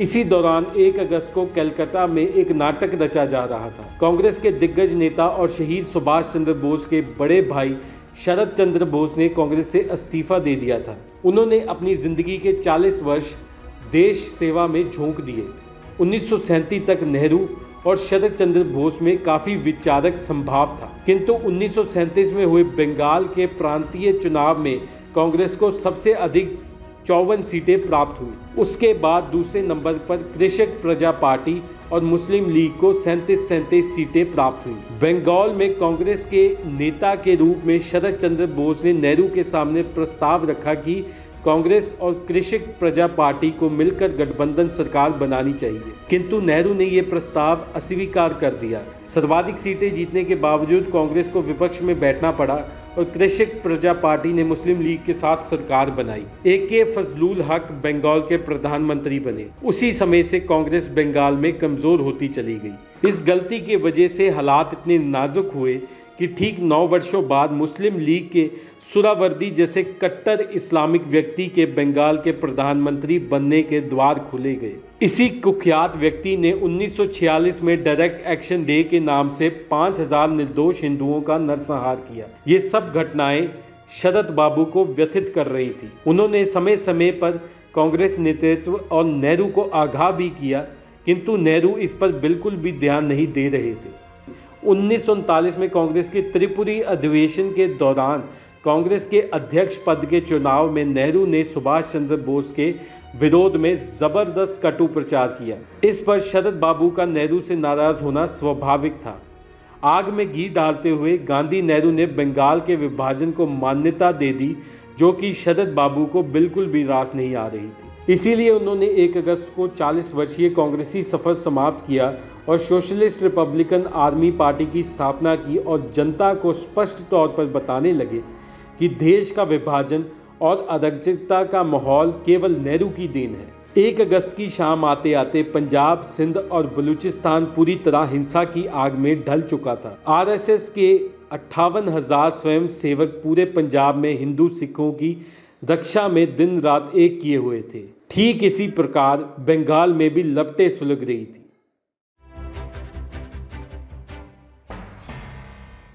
इसी दौरान 1 अगस्त को कलकत्ता में एक नाटक रचा जा रहा था। कांग्रेस के दिग्गज नेता और शहीद सुभाष चंद्र बोस के बड़े भाई शरद चंद्र बोस ने कांग्रेस से इस्तीफा दे दिया था। उन्होंने अपनी जिंदगी के 40 वर्ष देश सेवा में झोंक दिए। 1937 तक नेहरू और शरद चंद्र बोस में काफी विचारक संभाव था, किंतु 1937 में हुए बंगाल के प्रांतीय चुनाव में कांग्रेस को सबसे अधिक 54 सीटें प्राप्त हुई। उसके बाद दूसरे नंबर पर कृषक प्रजा पार्टी और मुस्लिम लीग को 37 सीटें प्राप्त हुई। बंगाल में कांग्रेस के नेता के रूप में शरद चंद्र बोस ने नेहरू के सामने प्रस्ताव रखा कि कांग्रेस और कृषक प्रजा पार्टी को मिलकर गठबंधन सरकार बनानी चाहिए, किंतु नेहरू ने यह प्रस्ताव अस्वीकार कर दिया। सर्वाधिक सीटें जीतने के बावजूद कांग्रेस को विपक्ष में बैठना पड़ा और कृषक प्रजा पार्टी ने मुस्लिम लीग के साथ सरकार बनाई। AK फजलुल हक बंगाल के प्रधानमंत्री बने। उसी समय से कांग्रेस बंगाल में कमजोर होती चली गई। इस गलती की वजह से हालात इतने नाजुक हुए कि ठीक 9 वर्षों बाद मुस्लिम लीग के सुहरावर्दी जैसे कट्टर इस्लामिक व्यक्ति के बंगाल के प्रधानमंत्री बनने के द्वार खुले गए। इसी कुख्यात व्यक्ति ने 1946 में डायरेक्ट एक्शन डे के नाम से 5000 निर्दोष हिंदुओं का नरसंहार किया। ये सब घटनाएं शरद बाबू को व्यथित कर रही थी। उन्होंने समय समय पर कांग्रेस नेतृत्व और नेहरू को आगाह भी किया, किंतु नेहरू इस पर बिल्कुल भी ध्यान नहीं दे रहे थे। 1939 में कांग्रेस के त्रिपुरी अधिवेशन के दौरान कांग्रेस के अध्यक्ष पद के चुनाव में नेहरू ने सुभाष चंद्र बोस के विरोध में जबरदस्त कटु प्रचार किया। इस पर शरद बाबू का नेहरू से नाराज होना स्वाभाविक था। आग में घी डालते हुए गांधी नेहरू ने बंगाल के विभाजन को मान्यता दे दी, जो कि शरद बाबू को बिल्कुल भी रास नहीं आ रही थी। इसीलिए उन्होंने 1 अगस्त को 40 वर्षीय कांग्रेसी सफर समाप्त किया और सोशलिस्ट रिपब्लिकन आर्मी पार्टी की स्थापना की और जनता को स्पष्ट तौर पर बताने लगे कि देश का विभाजन और अराजकता का माहौल केवल नेहरू की देन है। 1 अगस्त की शाम आते आते पंजाब, सिंध और बलूचिस्तान पूरी तरह हिंसा की आग में ढल चुका था। RSS के 58,000 स्वयं सेवक पूरे पंजाब में हिंदू सिखों की रक्षा में दिन रात एक किए हुए थे। ठीक इसी प्रकार बंगाल में भी लपटें सुलग रही थी।